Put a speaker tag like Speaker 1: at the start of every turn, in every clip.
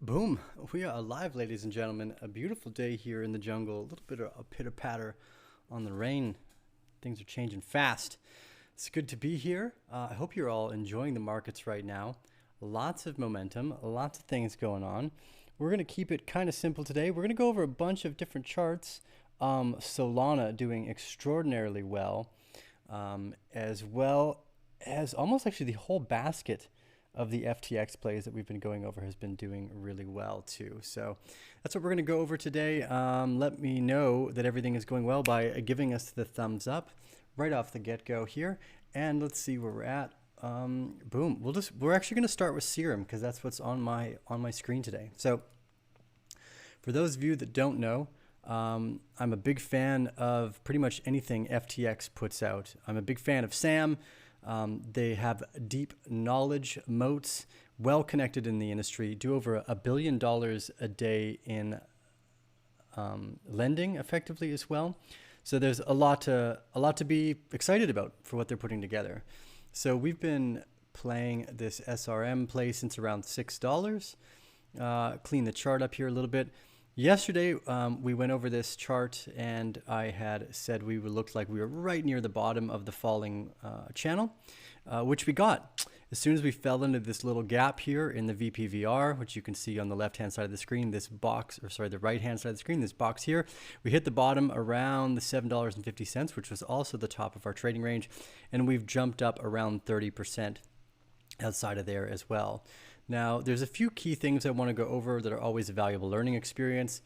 Speaker 1: Boom. We are alive, ladies and gentlemen. A beautiful day here in the jungle. A little bit of a pitter-patter on the rain. Things are changing fast. It's good to be here. I hope you're all enjoying the markets right now. Lots of momentum, lots of things going on. We're going to keep it kind of simple today. We're going to go over a bunch of different charts. Solana doing extraordinarily well, as well as almost actually the whole basket of the FTX plays that we've been going over has been doing really well too. So that's what we're going to go over today. Let me know that everything is going well by giving us the thumbs up right off the get-go here. And let's see where we're at. Boom. We're actually going to start with Serum because that's what's on my screen today. So for those of you that don't know, I'm a big fan of pretty much anything FTX puts out. I'm a big fan of Sam. They have deep knowledge moats, well connected in the industry, do over $1 billion a day in lending effectively as well. So there's a lot to be excited about for what they're putting together. So we've been playing this SRM play since around $6. Clean the chart up here a little bit. Yesterday, we went over this chart and I had said we would look like we were right near the bottom of the falling channel, which we got. As soon as we fell into this little gap here in the VPVR, which you can see on the left-hand side of the screen, this box, or sorry, the right-hand side of the screen, this box here, we hit the bottom around the $7.50, which was also the top of our trading range, and we've jumped up around 30% outside of there as well. Now, there's a few key things I want to go over that are always a valuable learning experience.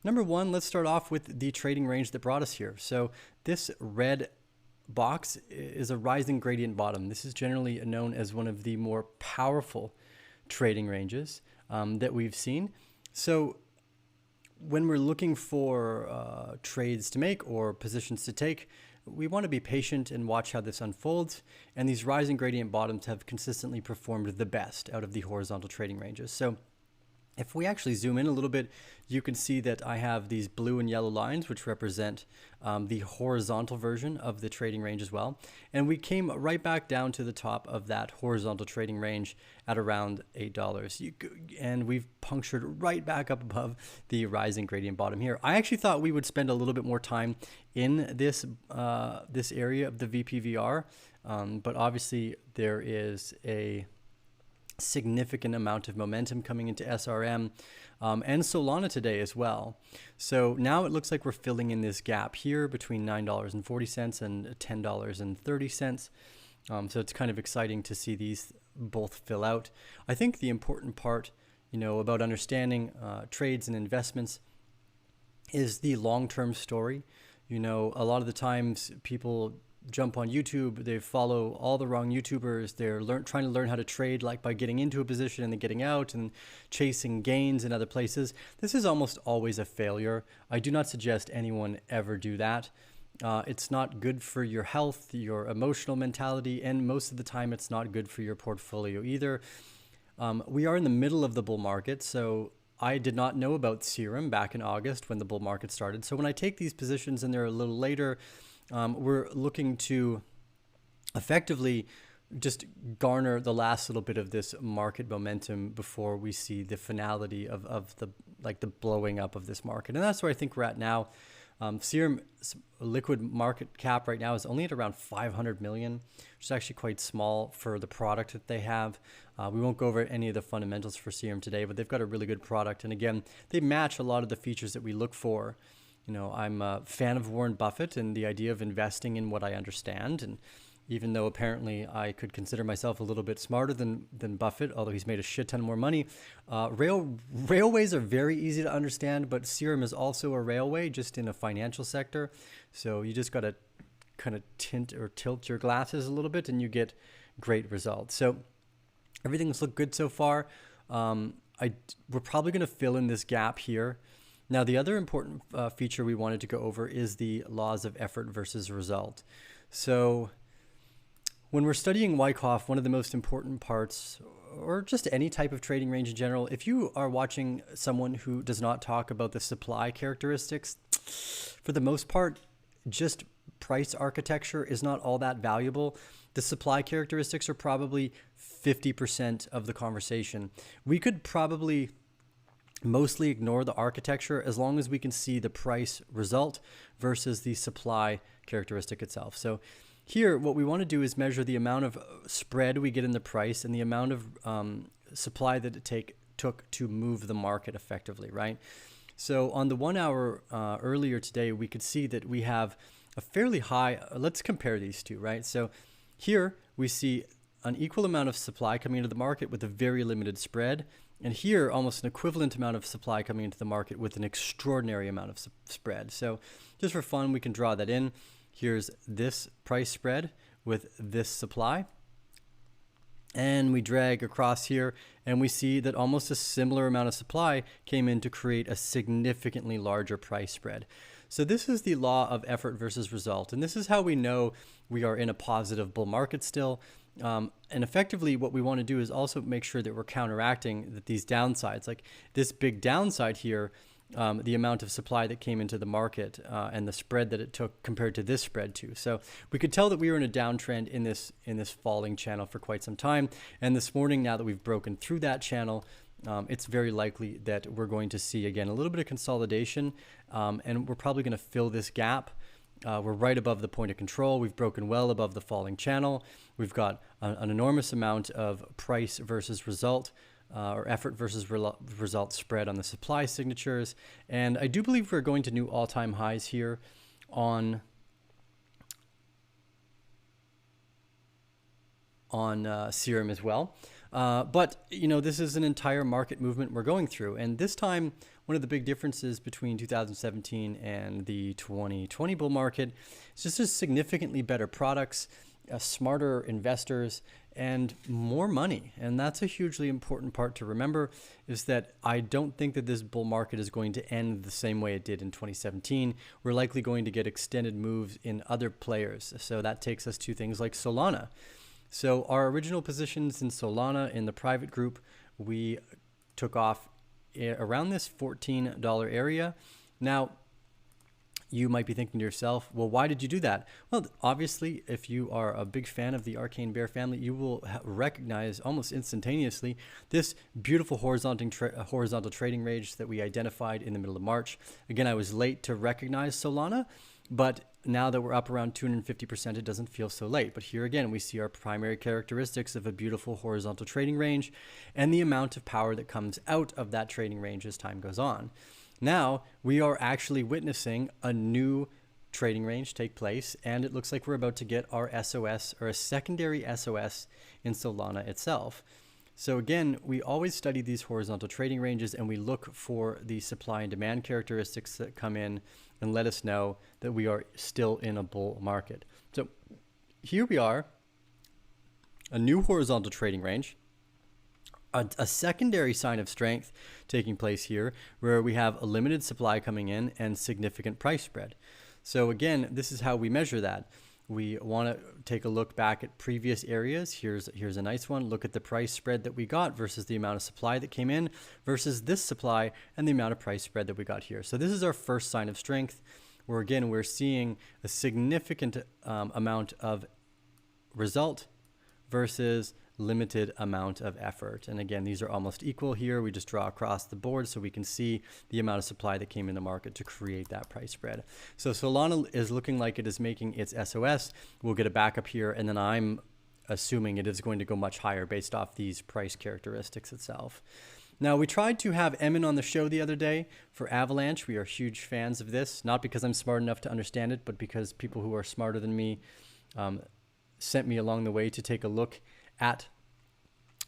Speaker 1: Number one, let's start off with the trading range that brought us here. So this red box is a rising gradient bottom. This is generally known as one of the more powerful trading ranges that we've seen. So when we're looking for trades to make or positions to take, we want to be patient and watch how this unfolds. And these rising gradient bottoms have consistently performed the best out of the horizontal trading ranges. So if we actually zoom in a little bit, you can see that I have these blue and yellow lines, which represent the horizontal version of the trading range as well. And we came right back down to the top of that horizontal trading range at around $8. And we've punctured right back up above the rising gradient bottom here. I actually thought we would spend a little bit more time in this area of the VPVR, but obviously there is a significant amount of momentum coming into SRM and Solana today as well. So now it looks like we're filling in this gap here between $9.40 and $10.30. So it's kind of exciting to see these both fill out. I think the important part, about understanding trades and investments is the long-term story. A lot of the times people jump on YouTube, they follow all the wrong YouTubers. They're trying to learn how to trade like by getting into a position and then getting out and chasing gains in other places. This is almost always a failure. I do not suggest anyone ever do that. It's not good for your health, your emotional mentality, and most of the time it's not good for your portfolio either. We are in the middle of the bull market, so I did not know about Serum back in August when the bull market started. So when I take these positions and they're a little later, we're looking to effectively just garner the last little bit of this market momentum before we see the finality of the blowing up of this market. And that's where I think we're at now. Serum's liquid market cap right now is only at around 500 million, which is actually quite small for the product that they have. We won't go over any of the fundamentals for Serum today, but they've got a really good product. And again, they match a lot of the features that we look for. I'm a fan of Warren Buffett and the idea of investing in what I understand. And even though apparently I could consider myself a little bit smarter than Buffett, although he's made a shit ton more money, railways are very easy to understand, but Serum is also a railway just in a financial sector. So you just got to kind of tilt your glasses a little bit and you get great results. So everything's looked good so far. We're probably going to fill in this gap here. Now, the other important feature we wanted to go over is the laws of effort versus result. So when we're studying Wyckoff, one of the most important parts, or just any type of trading range in general, if you are watching someone who does not talk about the supply characteristics, for the most part, just price architecture is not all that valuable. The supply characteristics are probably 50% of the conversation. We could probably mostly ignore the architecture as long as we can see the price result versus the supply characteristic itself. So here, what we want to do is measure the amount of spread we get in the price and the amount of supply that it took to move the market effectively, right? So on the 1 hour earlier today, we could see that we have a fairly high, let's compare these two, right? So here we see an equal amount of supply coming into the market with a very limited spread. And here, almost an equivalent amount of supply coming into the market with an extraordinary amount of spread. So just for fun, we can draw that in. Here's this price spread with this supply. And we drag across here and we see that almost a similar amount of supply came in to create a significantly larger price spread. So this is the law of effort versus result. And this is how we know we are in a positive bull market still. And effectively what we want to do is also make sure that we're counteracting these downsides, like this big downside here, the amount of supply that came into the market and the spread that it took compared to this spread too. So we could tell that we were in a downtrend in this falling channel for quite some time. And this morning, now that we've broken through that channel, it's very likely that we're going to see again a little bit of consolidation, and we're probably going to fill this gap. We're right above the point of control. We've broken well above the falling channel. We've got an enormous amount of price versus result, or effort versus result spread on the supply signatures. And I do believe we're going to new all-time highs here on Serum as well. But, you know, this is an entire market movement we're going through. And this time, one of the big differences between 2017 and the 2020 bull market is just significantly better products, smarter investors, and more money. And that's a hugely important part to remember, is that I don't think that this bull market is going to end the same way it did in 2017. We're likely going to get extended moves in other players. So that takes us to things like Solana. So our original positions in Solana in the private group, we took off around this $14 area. Now, you might be thinking to yourself, well, why did you do that? Well, obviously, if you are a big fan of the Arcane Bear family, you will recognize almost instantaneously this beautiful horizontal trading range that we identified in the middle of March. Again, I was late to recognize Solana, but now that we're up around 250%, it doesn't feel so late. But here again, we see our primary characteristics of a beautiful horizontal trading range and the amount of power that comes out of that trading range as time goes on. Now we are actually witnessing a new trading range take place, and it looks like we're about to get our SOS, or a secondary SOS, in Solana itself. So again, we always study these horizontal trading ranges and we look for the supply and demand characteristics that come in and let us know that we are still in a bull market. So here we are, a new horizontal trading range, a secondary sign of strength taking place here, where we have a limited supply coming in and significant price spread. So again, this is how we measure that. We want to take a look back at previous areas. Here's a nice one. Look at the price spread that we got versus the amount of supply that came in versus this supply and the amount of price spread that we got here. So this is our first sign of strength, where again, we're seeing a significant amount of result versus limited amount of effort. And again, these are almost equal here. We just draw across the board so we can see the amount of supply that came in the market to create that price spread. So Solana is looking like it is making its SOS. We'll get a backup here, and then I'm assuming it is going to go much higher based off these price characteristics itself. Now, we tried to have Emin on the show the other day for Avalanche. We are huge fans of this, not because I'm smart enough to understand it, but because people who are smarter than me sent me along the way to take a look at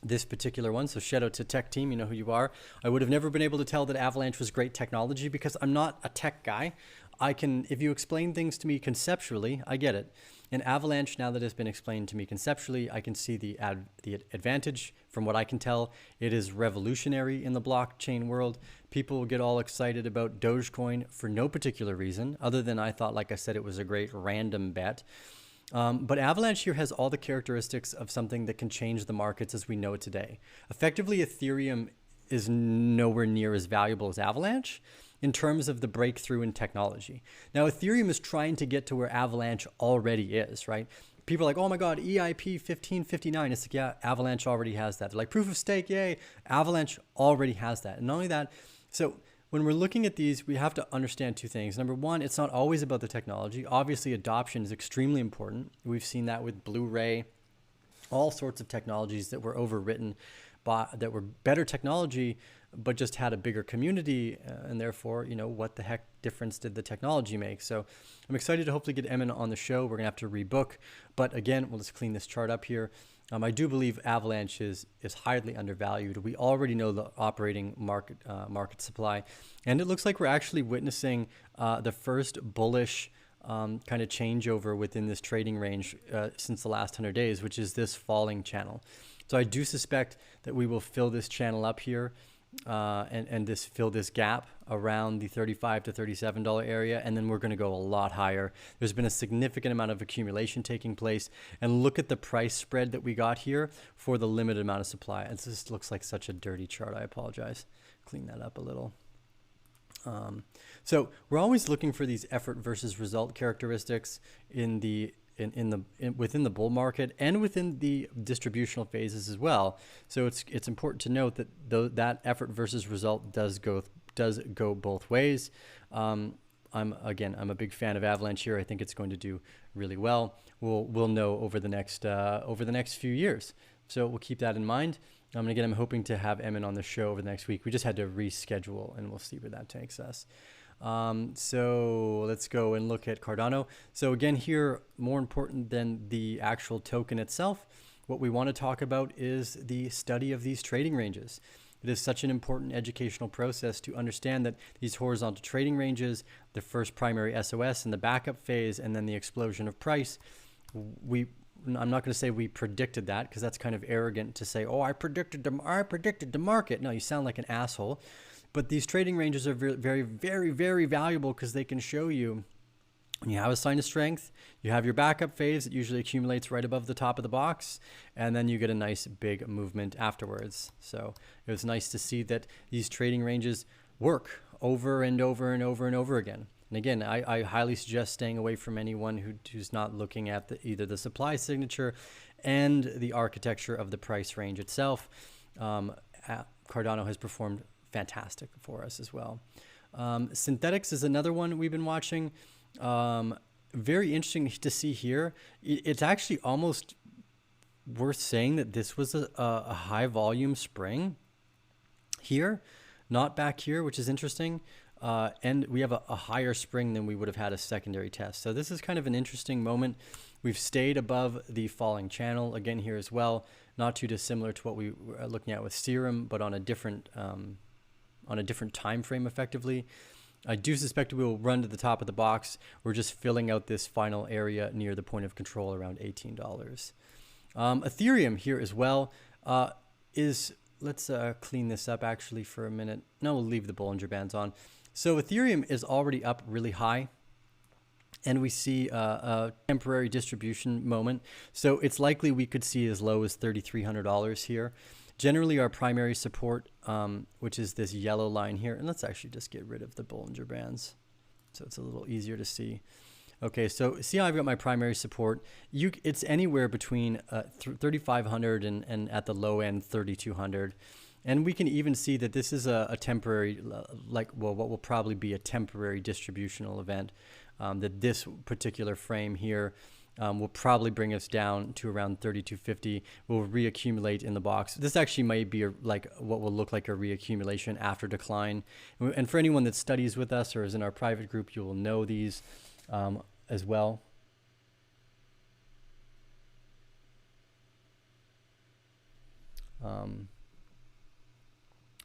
Speaker 1: this particular one. So shout out to tech team, you know who you are. I would have never been able to tell that Avalanche was great technology because I'm not a tech guy. If you explain things to me conceptually, I get it. In Avalanche, now that it's been explained to me conceptually, I can see the advantage. From what I can tell, it is revolutionary in the blockchain world. People get all excited about Dogecoin for no particular reason, other than I thought, like I said, it was a great random bet. But Avalanche here has all the characteristics of something that can change the markets as we know it today. Effectively, Ethereum is nowhere near as valuable as Avalanche in terms of the breakthrough in technology. Now, Ethereum is trying to get to where Avalanche already is, right? People are like, oh my God, EIP 1559. It's like, yeah, Avalanche already has that. They're like, proof of stake, yay. Avalanche already has that. And not only that, So when we're looking at these, we have to understand two things. Number one, it's not always about the technology. Obviously, adoption is extremely important. We've seen that with Blu-ray, all sorts of technologies that were overwritten, that were better technology, but just had a bigger community, and therefore, what the heck difference did the technology make? So I'm excited to hopefully get Emin on the show. We're gonna have to rebook, but again, we'll just clean this chart up here. I do believe Avalanche is highly undervalued. We already know the operating market supply, and it looks like we're actually witnessing the first bullish kind of changeover within this trading range since the last 100 days, which is this falling channel. So I do suspect that we will fill this channel up here and fill this gap around the $35 to $37 area, and then we're going to go a lot higher. There's been a significant amount of accumulation taking place, and look at the price spread that we got here for the limited amount of supply. And this looks like such a dirty chart. I apologize. Clean that up a little. So we're always looking for these effort versus result characteristics within the bull market and within the distributional phases as well. So it's important to note that that effort versus result does go both ways. I'm a big fan of Avalanche here. I think it's going to do really well. We'll know over the next few years. So we'll keep that in mind. Again, I'm hoping to have Emin on the show over the next week. We just had to reschedule, and we'll see where that takes us. So let's go and look at Cardano. So again, here, more important than the actual token itself, what we want to talk about is the study of these trading ranges. It is such an important educational process to understand that these horizontal trading ranges, the first primary SOS and the backup phase, and then the explosion of price, I'm not going to say we predicted that, because that's kind of arrogant to say, oh, I predicted the market. No, you sound like an asshole. But these trading ranges are very, very, very, very valuable, because they can show you when you have a sign of strength, you have your backup phase. It usually accumulates right above the top of the box, and then you get a nice big movement afterwards. So it was nice to see that these trading ranges work over and over and over and over again. And again, I highly suggest staying away from anyone who's not looking at either the supply signature and the architecture of the price range itself. Cardano has performed fantastic for us as well. Synthetics is another one we've been watching. Very interesting to see here. It's actually almost worth saying that this was a high volume spring here, not back here, which is interesting. And we have a higher spring than we would have had a secondary test. So this is kind of an interesting moment. We've stayed above the falling channel again here as well, not too dissimilar to what we were looking at with Serum, but on a different time frame effectively. I do suspect we will run to the top of the box. We're just filling out this final area near the point of control around $18. Ethereum here as well let's clean this up actually for a minute. No, we'll leave the Bollinger Bands on. So Ethereum is already up really high, and we see a temporary distribution moment. So it's likely we could see as low as $3,300 here. Generally, our primary support, which is this yellow line here, and let's actually just get rid of the Bollinger Bands so it's a little easier to see. Okay, so see how I've got my primary support. It's anywhere between 3,500 and at the low end 3,200. And we can even see that this is a temporary, what will probably be a temporary distributional event. That this particular frame here will probably bring us down to around 3,250. We'll reaccumulate in the box. This actually might be what will look like a reaccumulation after decline. And for anyone that studies with us or is in our private group, you will know these as well.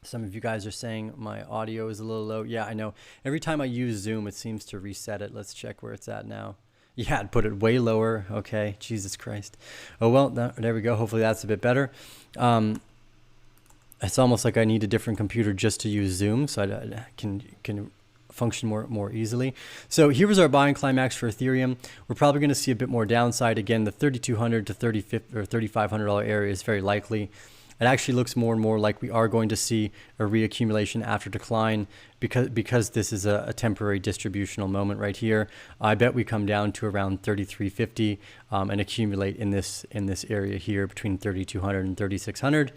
Speaker 1: Some of you guys are saying my audio is a little low. Yeah, I know. Every time I use Zoom, it seems to reset it. Let's check where it's at now. Yeah, I'd put it way lower. Okay, Jesus Christ. Oh, well, there we go. Hopefully that's a bit better. It's almost like I need a different computer just to use Zoom so I can function more easily. So here was our buying climax for Ethereum. We're probably going to see a bit more downside. Again, the $3,200 to $3,500 area is very likely. It actually looks more and more like we are going to see a reaccumulation after decline because this is a temporary distributional moment right here. I bet we come down to around 3,350 and accumulate in this area here between 3,200 and 3,600,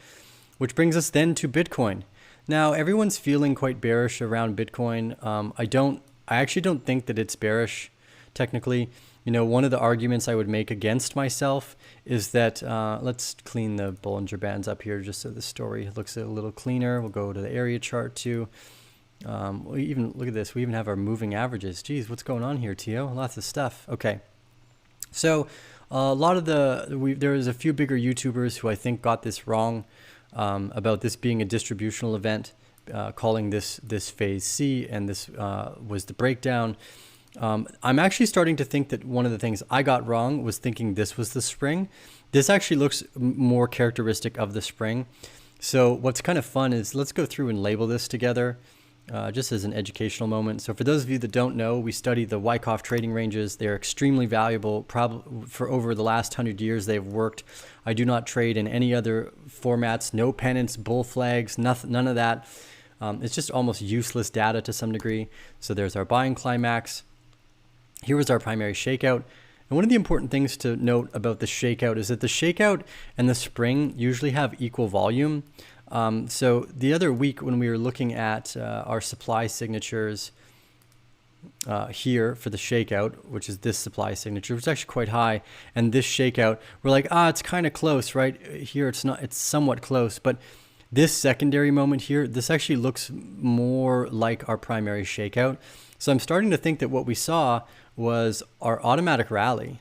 Speaker 1: which brings us then to Bitcoin. Now, everyone's feeling quite bearish around Bitcoin. I actually don't think that it's bearish technically. You know, one of the arguments I would make against myself is that, let's clean the Bollinger Bands up here just so the story looks a little cleaner. We'll go to the area chart too. We even, look at this, we even have our moving averages. Geez, what's going on here, Tio? Lots of stuff. Okay. So a lot of there's a few bigger YouTubers who I think got this wrong about this being a distributional event, calling this phase C, and this was the breakdown. I'm actually starting to think that one of the things I got wrong was thinking this was the spring. This actually looks more characteristic of the spring. So what's kind of fun is let's go through and label this together just as an educational moment. So for those of you that don't know, we study the Wyckoff trading ranges. They're extremely valuable. Probably for over the last 100 years, they've worked. I do not trade in any other formats, no pennants, bull flags, nothing, none of that. It's just almost useless data to some degree. So there's our buying climax. Here was our primary shakeout. And one of the important things to note about the shakeout is that the shakeout and the spring usually have equal volume. So the other week when we were looking at our supply signatures here for the shakeout, which is this supply signature, which is actually quite high, and this shakeout, we're like, it's kind of close, right? Here it's not, it's somewhat close, but this secondary moment here, this actually looks more like our primary shakeout. So I'm starting to think that what we saw was our automatic rally,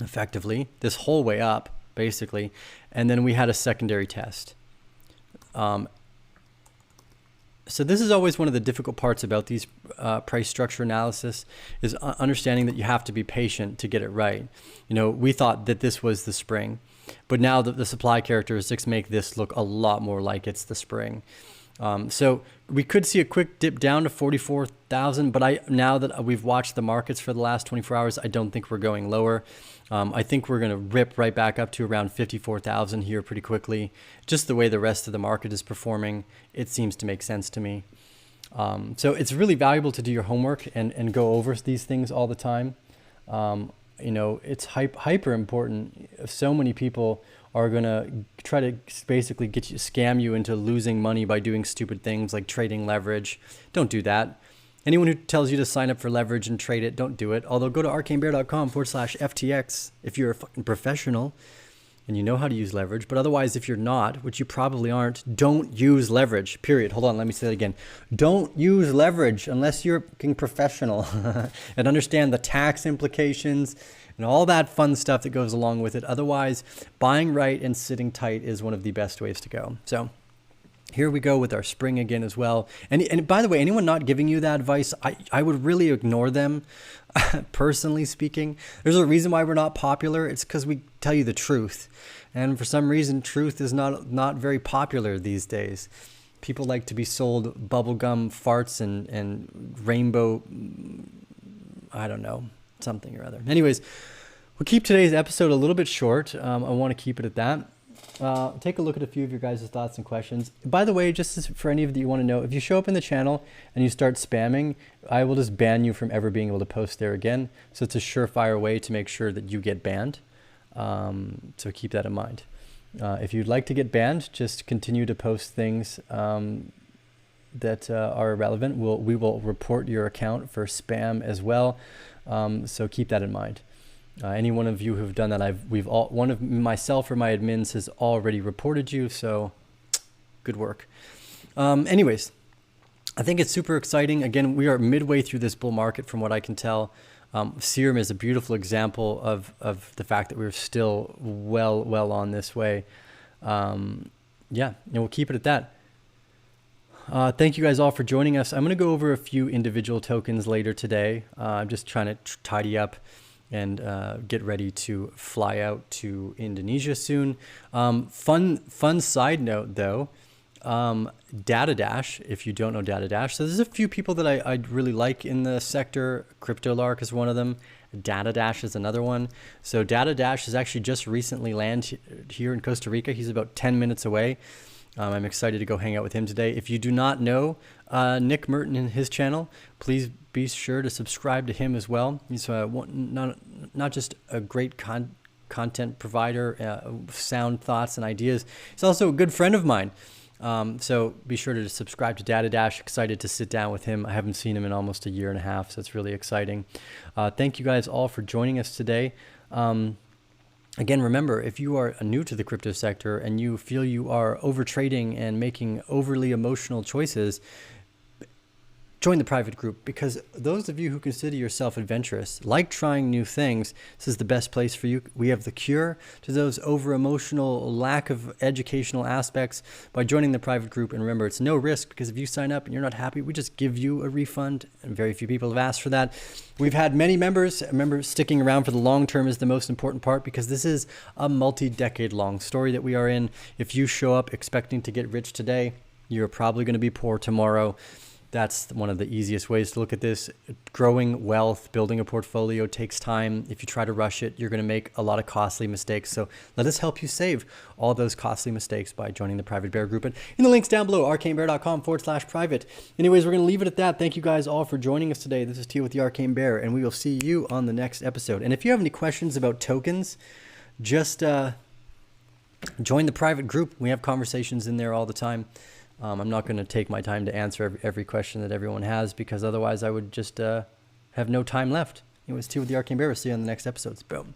Speaker 1: effectively, this whole way up, basically, and then we had a secondary test. So this is always one of the difficult parts about these price structure analysis, is understanding that you have to be patient to get it right. You know, we thought that this was the spring, but now the supply characteristics make this look a lot more like it's the spring. So we could see a quick dip down to 44,000, but now that we've watched the markets for the last 24 hours, I don't think we're going lower. I think we're going to rip right back up to around 54,000 here pretty quickly. Just the way the rest of the market is performing, it seems to make sense to me. So it's really valuable to do your homework and go over these things all the time. You know, it's hyper important. So many people are going to try to basically scam you into losing money by doing stupid things like trading leverage. Don't do that. Anyone who tells you to sign up for leverage and trade it, don't do it. Although go to arcanebear.com/FTX if you're a fucking professional and you know how to use leverage. But otherwise, if you're not, which you probably aren't, don't use leverage, period. Hold on, let me say that again. Don't use leverage unless you're a fucking professional and understand the tax implications and all that fun stuff that goes along with it. Otherwise, buying right and sitting tight is one of the best ways to go. So here we go with our spring again as well. And by the way, anyone not giving you that advice, I would really ignore them, personally speaking. There's a reason why we're not popular. It's because we tell you the truth. And for some reason, truth is not very popular these days. People like to be sold bubblegum farts and rainbow, I don't know, something or other. Anyways, we'll keep today's episode a little bit short. I want to keep it at that. Take a look at a few of your guys' thoughts and questions. By the way, just for any of you want to know, if you show up in the channel and you start spamming, I will just ban you from ever being able to post there again. So it's a surefire way to make sure that you get banned. So keep that in mind. If you'd like to get banned, just continue to post things that are relevant. We will report your account for spam as well. So keep that in mind. Any one of you who've done that, one of myself or my admins has already reported you. So good work. Anyways, I think it's super exciting. Again, we are midway through this bull market from what I can tell. Serum is a beautiful example of the fact that we're still well on this way. Yeah, and we'll keep it at that. Thank you guys all for joining us. I'm going to go over a few individual tokens later today. I'm just trying to tidy up and get ready to fly out to Indonesia soon. Fun side note though, DataDash, if you don't know DataDash. So there's a few people that I really like in the sector. CryptoLark is one of them. DataDash is another one. So DataDash has actually just recently landed here in Costa Rica. He's about 10 minutes away. I'm excited to go hang out with him today. If you do not know Nick Merton and his channel, please be sure to subscribe to him as well. He's not just a great content provider, sound thoughts and ideas. He's also a good friend of mine. So be sure to subscribe to Data Dash. Excited to sit down with him. I haven't seen him in almost a year and a half, so it's really exciting. Thank you guys all for joining us today. Again, remember, if you are new to the crypto sector and you feel you are over trading and making overly emotional choices, join the private group, because those of you who consider yourself adventurous, like trying new things, this is the best place for you. We have the cure to those over-emotional, lack of educational aspects by joining the private group. And remember, it's no risk, because if you sign up and you're not happy, we just give you a refund, and very few people have asked for that. We've had many members. Remember, sticking around for the long term is the most important part, because this is a multi-decade long story that we are in. If you show up expecting to get rich today, you're probably going to be poor tomorrow. That's one of the easiest ways to look at this. Growing wealth, building a portfolio takes time. If you try to rush it, you're going to make a lot of costly mistakes. So let us help you save all those costly mistakes by joining the Private Bear group. And in the links down below, arcanebear.com/private. Anyways, we're going to leave it at that. Thank you guys all for joining us today. This is T with the Arcane Bear, and we will see you on the next episode. And if you have any questions about tokens, just join the private group. We have conversations in there all the time. I'm not going to take my time to answer every question that everyone has, because otherwise I would just have no time left. It was T with the Arcane Bear. We'll see you on the next episodes. Boom.